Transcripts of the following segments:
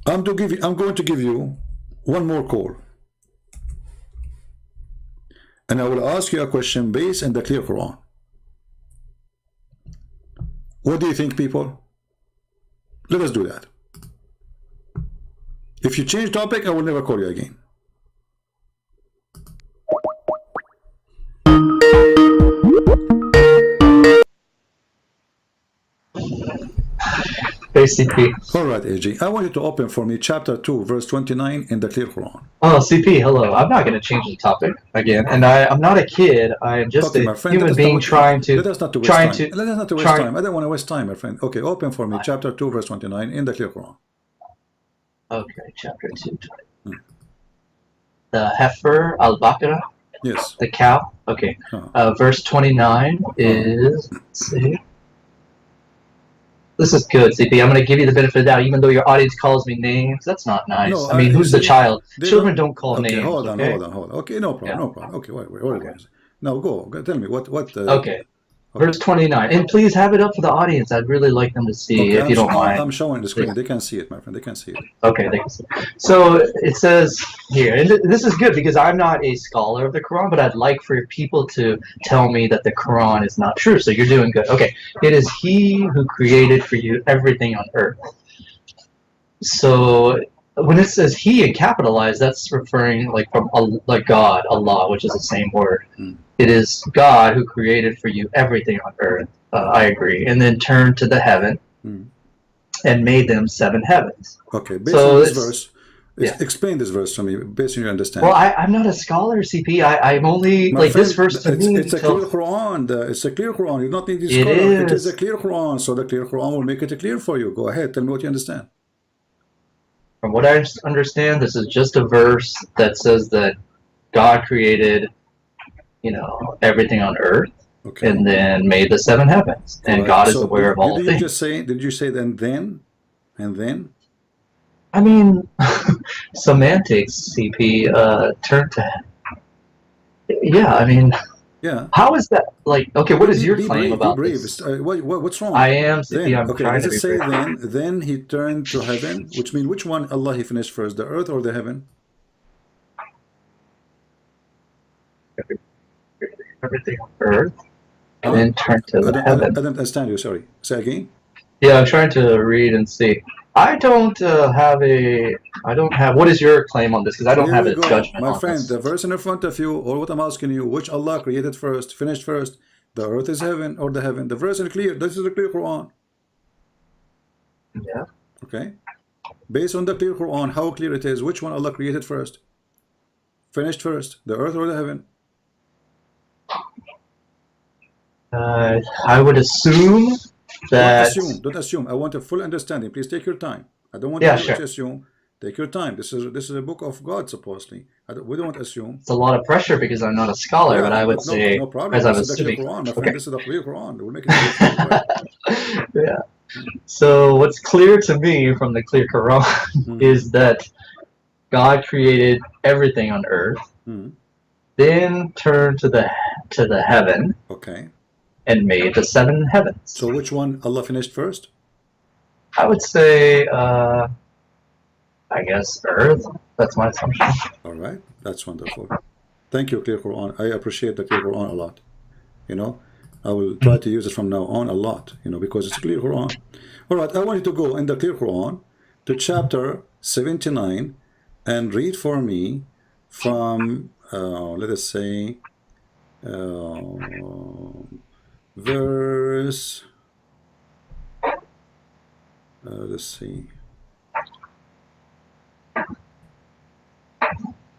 I'm going to give you one more call, and I will ask you a question based on the clear Quran. What do you think, people? Let us do that. If you change topic, I will never call you again. CP. All right, AG. I want you to open for me chapter 2, verse 29 in the clear Quran. Oh, CP, hello. I'm not going to change the topic again, and I'm not a kid. I am just Okay, a my friend, human being trying to. Let us not to waste time. Let us not to waste time. I don't want to waste time, my friend. Okay, open for me chapter 2, verse 29 in the clear Quran. Okay, chapter 2. The heifer, al-Baqarah. Yes. The cow. Okay. Verse 29 is. Let's see. This is good, CP. I'm going to give you the benefit of the doubt, even though your audience calls me names. That's not nice. No, I mean, who's the child? Children don't call okay, names. Hold on. Okay, no problem, Yeah. no problem. Okay, wait. Now go. Tell me what. Okay. Verse 29. And please have it up for the audience. I'd really like them to see, if you don't mind. I'm showing the screen. They can see it, my friend. They can see it. Okay, they can see. So it says here, and this is good because I'm not a scholar of the Quran, but I'd like for people to tell me that the Quran is not true. So you're doing good. Okay. It is He who created for you everything on earth. So when it says He and capitalized, that's referring like from like God, Allah, which is the same word. It is God who created for you everything on earth. I agree. And then turned to the heaven and made them 7 heavens. Okay, based on this verse, explain this verse to me, based on your understanding. Well, I'm not a scholar, CP. I'm only, like, friend, this verse to me. It's a clear Quran. It's a clear Quran. You don't need this scholar. It is a clear Quran. So the clear Quran will make it clear for you. Go ahead. Tell me what you understand. From what I understand, this is just a verse that says that God created, everything on earth, and then made the 7 heavens, and God is aware of all things. Did you say then? I mean, semantics, CP. Turn to. Yeah, I mean. Yeah. How is that? Like, okay, what is your claim about this? What's wrong? I am, CP. I'm trying to be say then he turned to heaven, which means which one Allah he finished first, the earth or the heaven? Everything on earth, and then turn to the heaven. I don't understand you. Sorry. Say again. Yeah, I'm trying to read and see. I don't have. What is your claim on this? Because I don't have a judgment on this. My friend, the verse in front of you, or what I'm asking you, which Allah created first, finished first, the earth is heaven or the heaven? The verse is clear. This is the clear Quran. Yeah. Okay. Based on the clear Quran, how clear it is, which one Allah created first, finished first, the earth or the heaven? I would assume that. Don't assume. I want a full understanding. Please take your time. I don't want you to assume. Take your time. This is a book of God, supposedly. We don't assume. It's a lot of pressure because I'm not a scholar, but I would say, no problem. As I'm this assuming. Is the Quran, my friend. This is the clear Quran. We'll make it clear. Yeah. So what's clear to me from the clear Quran is that God created everything on earth, then turned to the heaven. Okay. And made the 7 heavens. So which one Allah finished first? I would say, I guess Earth. That's my assumption. All right, that's wonderful. Thank you, Clear Quran. I appreciate the Clear Quran a lot. I will try to use it from now on a lot. Because it's Clear Quran. All right, I want you to go in the Clear Quran to chapter 79 and read for me from, let us say, verse, let's see,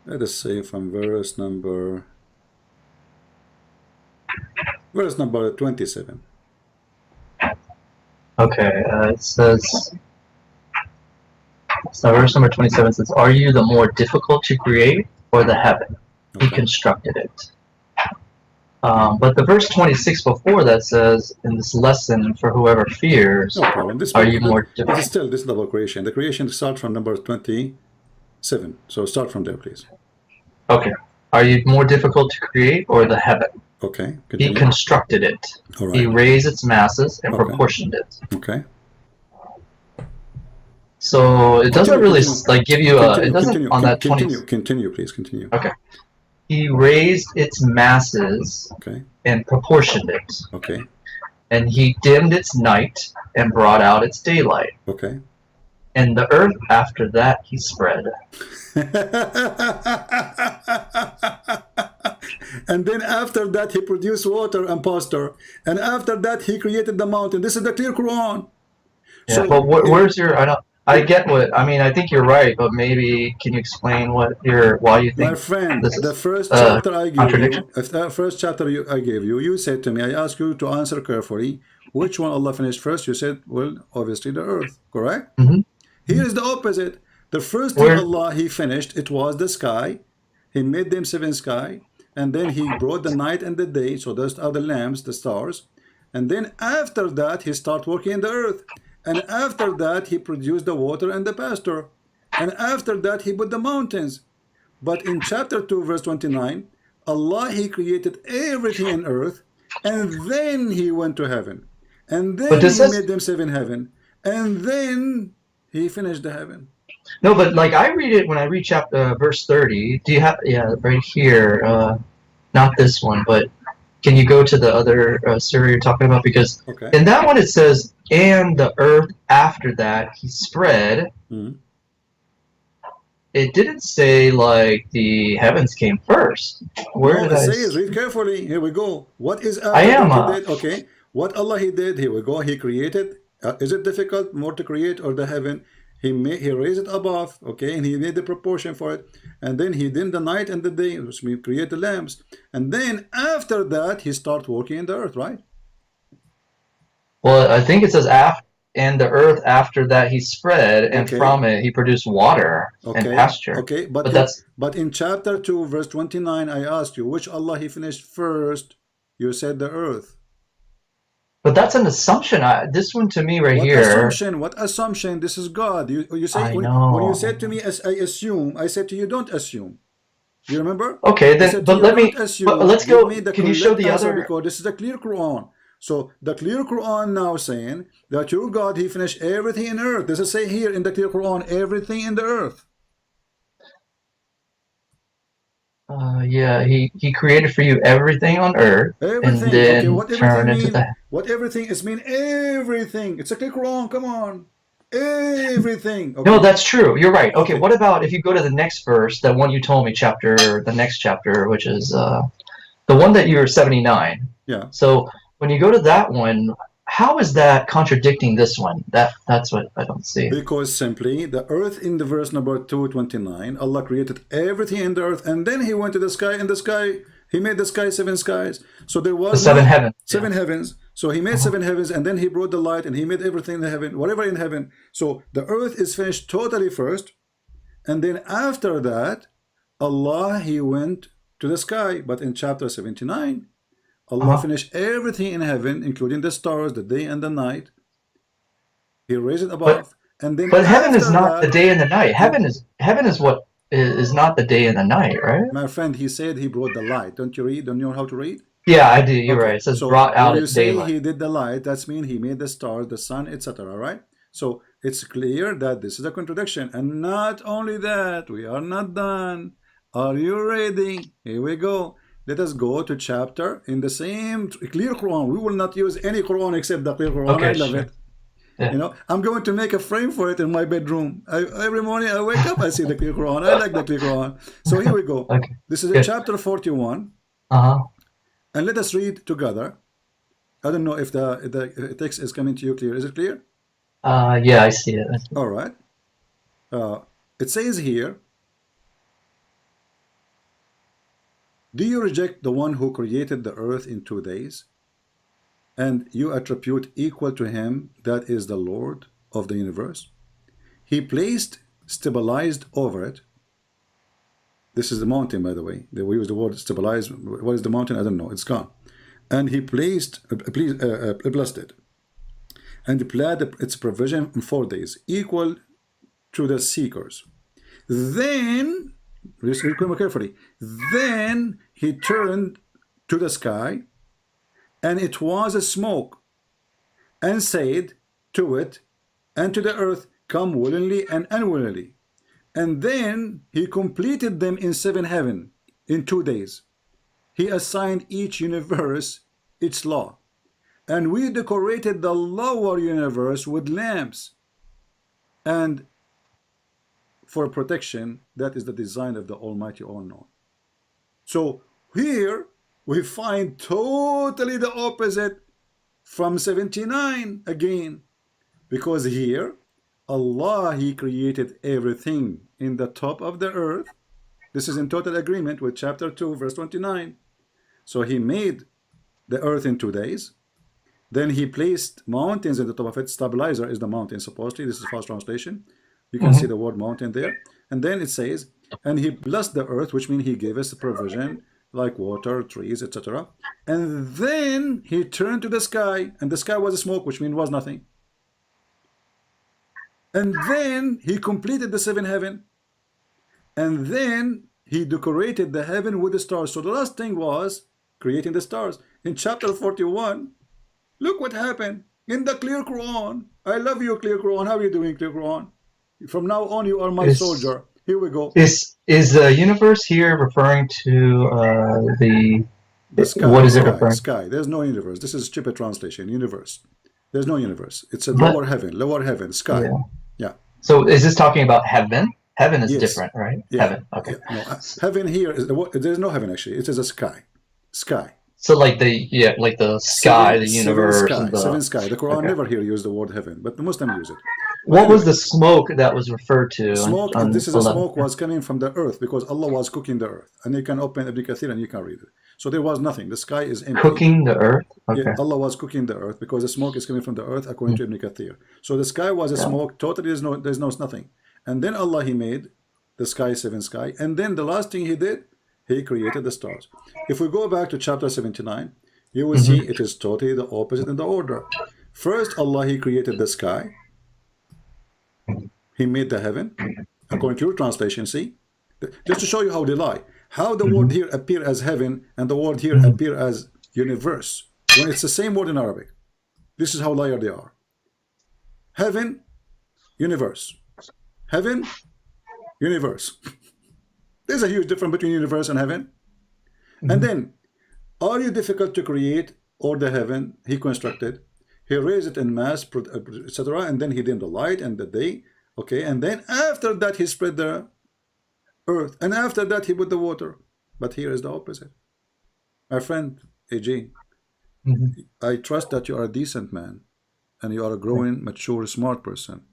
let us say from verse number 27. Okay, it says, so verse number 27 says, "Are you the more difficult to create, or the heaven? He constructed it." But the verse 26 before that says, "In this lesson for whoever fears, are you more difficult?" This is double creation. The creation starts from number 27. So start from there, please. Okay. Are you more difficult to create, or the heaven? Okay. He constructed it. He raised its masses and proportioned it. Okay. So it doesn't really like give you a. It Continue, doesn't continue, on that 20. continue, please, continue. Okay. He raised its masses Okay, and proportioned it, okay, and he dimmed its night and brought out its daylight. okay. And the earth after that he spread. And then after that he produced water and pasture, and after that he created the mountain. This is the clear Quran. Yeah, So but where's your? I don't. I get what I mean. I think you're right, but maybe can you explain why you think my friend, this the is first chapter I gave contradiction? you, if the first chapter I gave you, you said to me, I asked you to answer carefully, which one Allah finished first? You said, well, obviously the earth, correct? Mm-hmm. Here is the opposite. The first thing Where? Allah he finished, it was the sky. He made them seven sky, and then he brought the night and the day. So those are the lamps, the stars. And then after that, he started working in the earth. And after that, he produced the water and the pasture. And after that, he put the mountains. But in chapter 2, verse 29, Allah, he created everything in earth, and then he went to heaven. And But then this he says made them seven heaven. And then he finished the heaven. no. But like I read it when I read chapter verse 30. Do you have right here? Not this one, but can you go to the other surah you're talking about? Because Okay. in that one it says, and the earth after that he spread. Mm-hmm. It didn't say like the heavens came first. Where No, did it I? says, read carefully. Here we go. What is after I am. that he did? Okay. What Allah he did, here we go. He created. Is it difficult more to create or the heaven? He raised it above, okay, and he made the proportion for it, and then he dimmed the night and the day, which means create the lamps, and then after that he start working in the earth, right? Well, I think it says after, and the earth after that he spread, and Okay. from it he produced water and Okay, pasture. okay, but in chapter 2, verse 29, I asked you which Allah he finished first. You said the earth. But that's an assumption. This one to me right What here. assumption? What assumption? This is God. You say I when know. you said to me, as I assume, I said to you, don't assume. You remember? Okay, I then. said to But you, let me. don't assume. But let's Give go. me the Can you show correct the answer, other? because this is the clear Quran. So the clear Quran now saying that your God he finished everything in earth. Does it say here in the clear Quran everything in the earth? Yeah, he created for you everything on earth, Everything. and then Okay, what turn everything into mean? the. What everything is mean? Everything. It's a clear Quran. Come on. Everything. No, Okay. that's true. You're right. Okay, Okay. what about if you go to the next verse, that one you told me, the next chapter, which is the one that you're 79. Yeah. So when you go to that one, how is that contradicting this one? That's what I don't see. Because simply the earth in the verse number 229, Allah created everything in the earth, and then he went to the sky. In the sky, he made the sky seven skies. So there was The seven heavens. seven heavens. So he made seven heavens, and then he brought the light, and he made everything in the heaven, whatever in heaven. So the earth is finished totally first, and then after that, Allah he went to the sky. But in chapter 79, Allah finished everything in heaven, including the stars, the day and the night. He raised it above, and then But heaven is after not the that, day and the night. Heaven is what is not the day and the night, right? my friend, he said he brought the light. Don't you read? Don't you know how to read? Yeah, I do. You're Okay. right. It says So brought out when you its say daylight. he did the light, that's mean he made the stars, the sun, etc. Right? So it's clear that this is a contradiction. And not only that, we are not done. Are you ready? Here we go. Let us go to chapter in the same clear Quran. We will not use any Quran except the clear Quran. Okay, I love sure. it. Yeah. You know, I'm going to make a frame for it in my bedroom. Every morning I wake up, I see the clear Quran. I like the clear Quran. So here we go. Okay. This is Good. chapter 41. Uh-huh. And let us read together. I don't know if the text is coming to you clear. Is it clear? Yeah, I see it. All right. It says here, do you reject the one who created the earth in 2 days? And you attribute equal to him, that is the Lord of the universe? He placed, stabilized over it. This is the mountain, by the way. We use the word stabilize. What is the mountain? I don't know. It's gone. And he blessed it, and planned its provision in 4 days, equal to the seekers. Then, listen carefully. Then he turned to the sky, and it was a smoke, and said to it and to the earth, come willingly and unwillingly. And then he completed them in 7 heaven in 2 days. He assigned each universe its law. And we decorated the lower universe with lamps. And for protection, that is the design of the Almighty All-Knowing. So here we find totally the opposite from 79 again. Because here, Allah, He created everything in the top of the earth. This is in total agreement with chapter 2, verse 29. So He made the earth in 2 days. Then He placed mountains in the top of it. Stabilizer is the mountain, supposedly. This is fast translation. You can see the word mountain there. And then it says, and He blessed the earth, which means He gave us provision, like water, trees, etc. And then He turned to the sky, and the sky was smoke, which means was nothing. And then He completed the 7 heaven. And then He decorated the heaven with the stars. So the last thing was creating the stars. In chapter 41, look what happened in the clear Quran. I love you, clear Quran. How are you doing, clear Quran? From now on, you are my soldier. Here we go. Is the universe here referring to the sky? What is it referring? Sky. There's no universe. This is stupid translation. Universe. There's no universe. It's a lower heaven, sky. Yeah. So is this talking about heaven? Heaven is different, right? Yeah. Heaven. Okay. Yeah. No, heaven here is there's no heaven actually. It is a sky. Sky. So like the sky, the universe, seven sky. The Quran never here use the word heaven, but the Muslims use it. What was the smoke that was referred to? Smoke. This is a smoke was coming from the earth because Allah was cooking the earth, and you can open Ibn Kathir and you can read it. So there was nothing. The sky is empty. Cooking the earth. Okay. Yeah, Allah was cooking the earth because the smoke is coming from the earth, according to Ibn Kathir. So the sky was a smoke. Totally, there's no nothing. And then Allah He made the sky, 7 sky, and then the last thing He did, He created the stars. If we go back to chapter 79, you will see it is totally the opposite in the order. First, Allah He created the sky. He made the heaven, according to your translation. See, just to show you how they lie. How the word here appear as heaven and the word here appear as universe when it's the same word in Arabic. This is how liar they are. Heaven, universe. Heaven, universe. There's a huge difference between universe and heaven. And then, are you difficult to create or the heaven He constructed? He raised it in mass, etc. And then He dimmed the light and the day. Okay, and then after that He spread the earth, and after that He put the water. But here is the opposite. My friend AJ, I trust that you are a decent man and you are a growing, mature, smart person.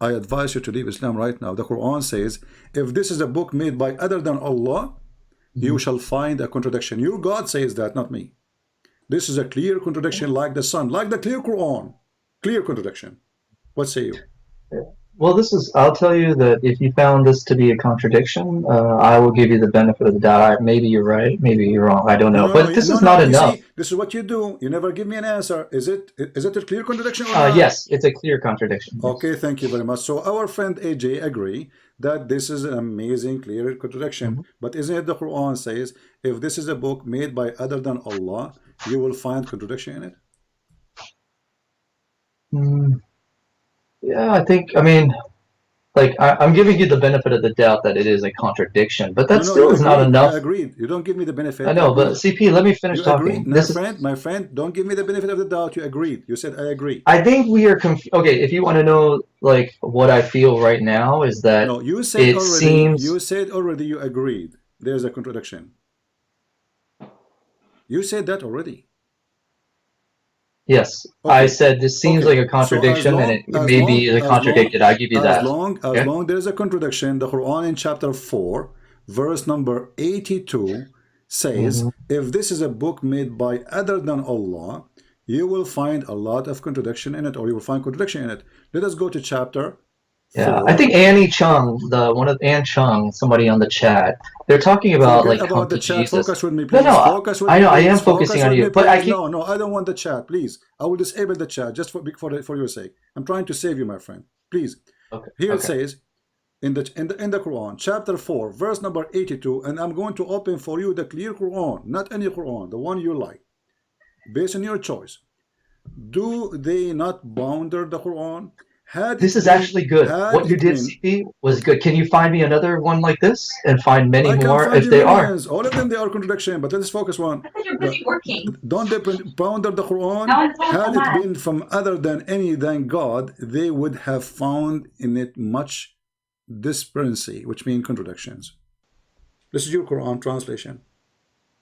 I advise you to leave Islam right now. The Quran says, if this is a book made by other than Allah, you shall find a contradiction. Your God says that, not me. This is a clear contradiction like the sun, like the clear Quran. Clear contradiction. What say you? Well, I'll tell you that if you found this to be a contradiction, I will give you the benefit of the doubt. Maybe you're right, maybe you're wrong. I don't know. But this is not enough. See, this is what you do. You never give me an answer. Is it a clear contradiction or not? Yes, it's a clear contradiction. Okay, thank you very much. So our friend AJ agree that this is an amazing, clear contradiction. But isn't it the Quran says, if this is a book made by other than Allah, you will find contradiction in it? Yeah, I'm giving you the benefit of the doubt that it is a contradiction, but that still is not enough. I agreed. You don't give me the benefit. I know, but CP, let me finish talking. My friend, don't give me the benefit of the doubt. You agreed. You said I agree. I think we are okay. If you want to know, like, what I feel right now is that you said already you agreed. There's a contradiction. You said that already. Yes, okay. I said this seems like a contradiction, and it may be contradicted. I give you that. As long there is a contradiction, the Quran in chapter 4, verse number 82 says, if this is a book made by other than Allah, you will find a lot of contradiction in it, or you will find contradiction in it. Let us go to chapter 4. I think Annie Chung, Ann Chung, somebody on the chat, they're talking about about the chat. Jesus. Focus with me, please. No, I know. I am focusing on you, but I keep... No, I don't want the chat. Please, I will disable the chat just for your sake. I'm trying to save you, my friend. Please. Okay. Here it says in the Quran, chapter 4, verse number 82, and I'm going to open for you the clear Quran, not any Quran, the one you like, based on your choice. Do they not ponder the Quran? Had This it is been, actually good. had What you it did, been, CP, was good. Can you find me another one like this and find many I can more find if you they are? millions. All of them, they are contradiction. But let's focus on I thought you're the. busy working. Don't ponder the Quran. Now I'm told Had it Allah. been from other than any than God, they would have found in it much disparity, which means contradictions. This is your Quran translation.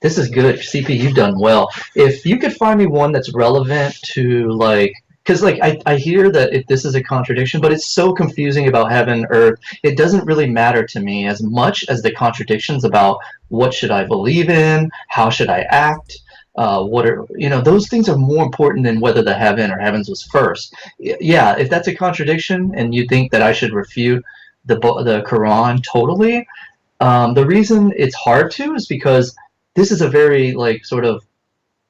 This is good. CP, you've done well. If you could find me one that's relevant to like, because like I hear that this is a contradiction, but it's so confusing about heaven, earth. It doesn't really matter to me as much as the contradictions about what should I believe in, how should I act, what are those things are more important than whether the heaven or heavens was first. Yeah, if that's a contradiction and you think that I should refute the Quran totally, the reason it's hard to is because this is a very like sort of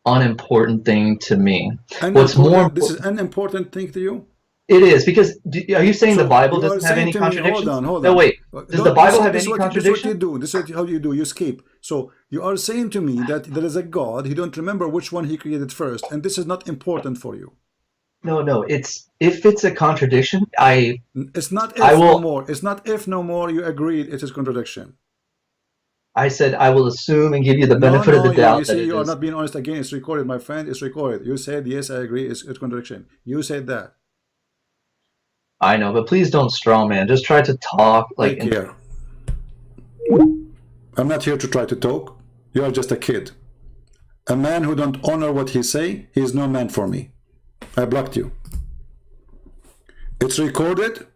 unimportant thing to me. What's more Unimportant. This is important? an important thing to you. It is because are you saying the So Bible you are doesn't have saying any to me, hold contradictions? on, hold No, on. wait. Does the Don't, you Bible see, have this is any what this is what you contradictions? do. This is how you do. You escape. So you are saying to me that there is a God. He don't remember which one he created first, and this is not important for you. No. It's if it's a contradiction, It's not I if no will. more. It's not if no more. You agreed it is contradiction. I said I will assume and give you the No, benefit of no. the You doubt that see, it you are is. not being honest again. It's recorded, my friend. It's recorded. You said yes, I agree. It's contradiction. You said that. I know, but please don't straw man. Just try to talk I like. care. I'm not here to try to talk. You are just a kid. A man who don't honor what he say, he is no man for me. I blocked you. It's recorded.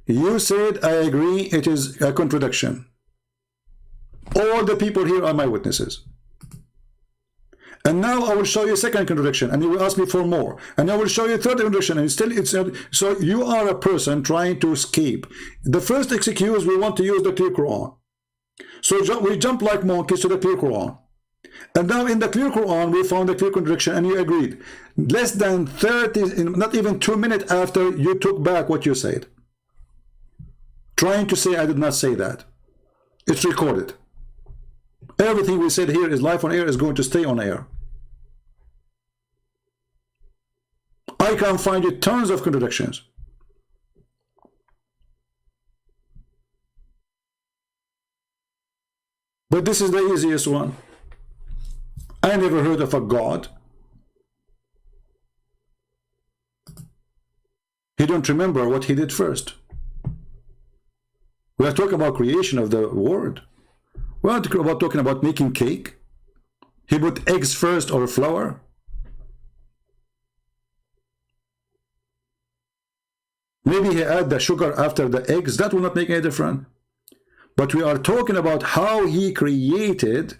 You said I agree it is a contradiction. All the people here are my witnesses. And now I will show you a second contradiction, and you will ask me for more. And I will show you a third contradiction, and still it's so you are a person trying to escape. The first excuse, we want to use the clear Quran. So we jump like monkeys to the clear Quran. And now in the clear Quran, we found a clear contradiction, and you agreed. Less than 30, not even 2 minutes after, you took back what you said. Trying to say I did not say that. It's recorded. Everything we said here is live on air, is going to stay on air. I can find you tons of contradictions. But this is the easiest one. I never heard of a God. He don't remember what he did first. We are talking about creation of the world. We are talking about making cake. He put eggs first or flour. Maybe he add the sugar after the eggs. That will not make any difference. But we are talking about how he created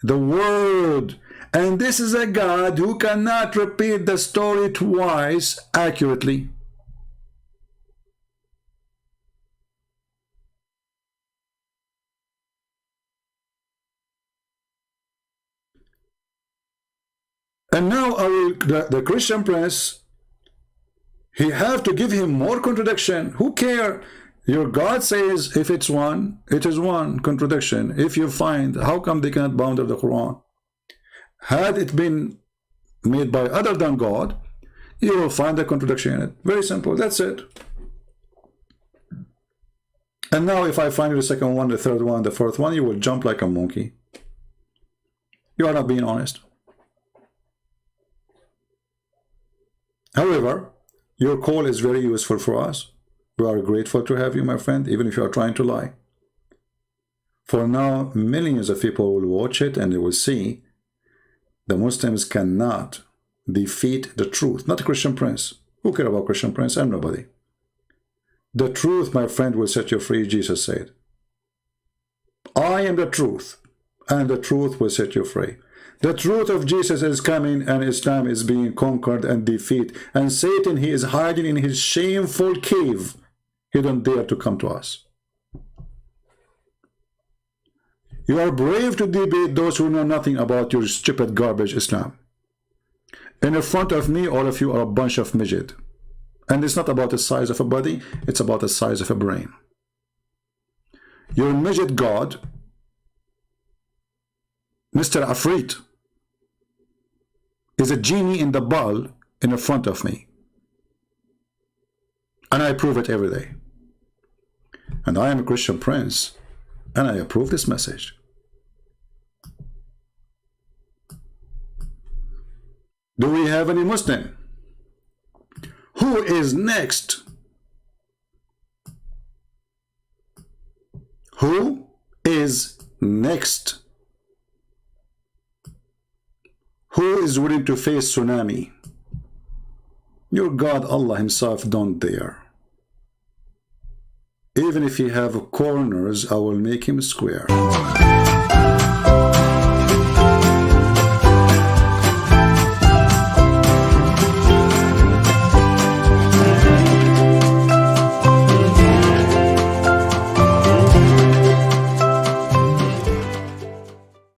the world. And this is a God who cannot repeat the story twice accurately. And now the Christian Prince, he have to give him more contradiction. Who care? Your God says if it's one, it is one contradiction. If you find, how come they cannot bound the Quran? Had it been made by other than God, you will find a contradiction in it. Very simple. That's it. And now if I find the second one, the third one, the fourth one, you will jump like a monkey. You are not being honest. However, your call is very useful for us. We are grateful to have you, my friend, even if you are trying to lie. For now, millions of people will watch it and they will see the Muslims cannot defeat the truth. Not the Christian Prince. Who cares about Christian Prince? I'm nobody. The truth, my friend, will set you free, Jesus said. I am the truth, and the truth will set you free. The truth of Jesus is coming, and Islam is being conquered and defeated. And Satan, he is hiding in his shameful cave. He don't dare to come to us. You are brave to debate those who know nothing about your stupid garbage Islam. And in front of me, all of you are a bunch of midget. And it's not about the size of a body, it's about the size of a brain. Your midget God, Mr. Afrit, is a genie in the ball in the front of me. And I prove it every day. And I am a Christian prince, and I approve this message. Do we have any Muslim? Who is next? Who is next? Who is willing to face tsunami? Your God, Allah himself, don't dare. Even if he have corners, I will make him square.